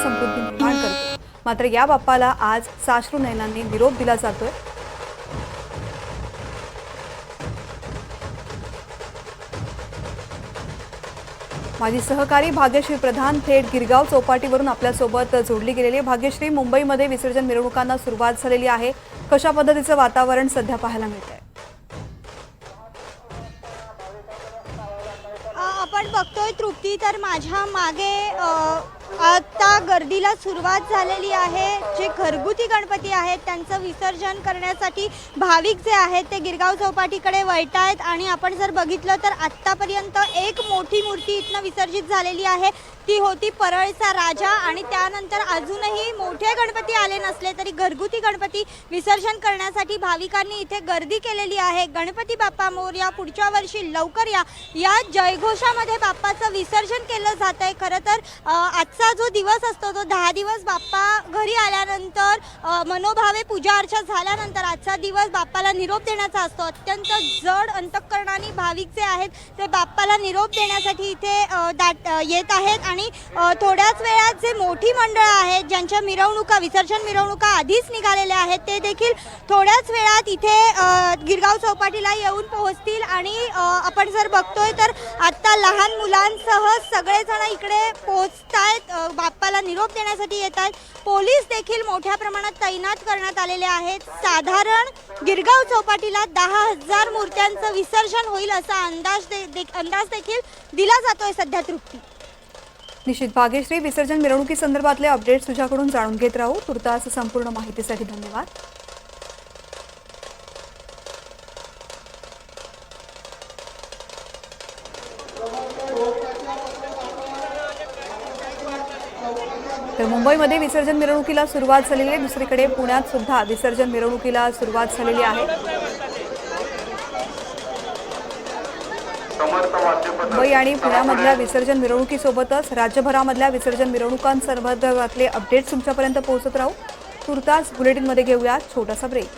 समृद्धी निर्माण करतो। मात्र या बाप्पाला आज साश्रू नयनांनी निरोप दिला जातोय। माझी सहकारी भाग्यश्री प्रधान थेट गिरगाव चौपाटीवरून आपल्यासोबत जोडली गेलेली आहे। भाग्यश्री, मुंबईमध्ये विसर्जन मिरवणुकांना सुरुवात झालेली आहे, कशा पद्धतीचं वातावरण सध्या पाहायला मिळतंय? आपण बघतोय तृप्ती, तर माझ्या मागे आता गर्दीला सुरुवात झालेली आहे। जे घरगुती गणपती आहेत त्यांचं विसर्जन करण्यासाठी भाविक जे आहेत ते गिरगाव चौपाटीकडे वळत आहेत आणि आपण जर बघितलं तर आत्तापर्यंत एक मोठी मूर्ती इथनं विसर्जित झालेली आहे, ती होती परळचा राजा। आणि त्यानंतर अजूनही मोठे गणपती आले नसले तरी घरगुती गणपती विसर्जन करण्यासाठी भाविकांनी इथे गर्दी केलेली आहे। गणपती बाप्पा मोरया, पुढच्या वर्षी लवकर या जयघोषामध्ये बाप्पाचं विसर्जन केलं जात आहे। खरं तर आजचा जो दिवस असतो तो 10 दिवस बाप्पा घरी आल्यानंतर मनोभावे पूजा अर्चा झाल्यानंतर आजचा दिवस बाप्पाला निरोप देण्याचा असतो। अत्यंत जड अंतःकरणाने भाविक जे आहेत ते बाप्पाला निरोप देण्यासाठी इथे येत आहेत। आणि थोड्याच वेळात जे मोठी मंडळ आहेत ज्यांच्या मिरवणुका विसर्जन मिरवणुका आधीच निघालेल्या आहेत ते देखील थोड्याच वेळात इथे गिरगाव चौपाटीला येऊन पोहोचतील। आणि आपण जर बघतोय तर आता लहान मुलांसह सगळेजण इकडे पोहोचतायत, बाप्पाला निरोप देण्यासाठी येत आहेत। पोलीस देखील मोठ्या प्रमाणात तैनात करण्यात आलेले आहेत। साधारण गिरगाव चौपाटीला 10,000 मूर्त्यांचं विसर्जन होईल असा अंदाज देखील दिला जातोय सध्या तृप्ती। निश्चित भाग्यश्री, विसर्जन मिरवणुकी संदर्भातले अपडेट्स तुझ्याकडून जाणून घेत राहू। तुर्तास संपूर्ण माहितीसाठी धन्यवाद। तर मुंबईमध्ये विसर्जन मिरवणुकीला सुरुवात झालेली आहे, दुसरीकडे पुण्यात सुद्धा विसर्जन मिरवणुकीला सुरुवात झालेली आहे। मुंबई आणि पुण्यामधल्या विसर्जन मिरवणुकीसोबतच राज्यभरामधल्या विसर्जन मिरवणुकांसंदर्भातले अपडेट्स तुमच्यापर्यंत पोहोचत राहू। तुर्तास बुलेटिनमध्ये घेऊया छोटासा ब्रेक।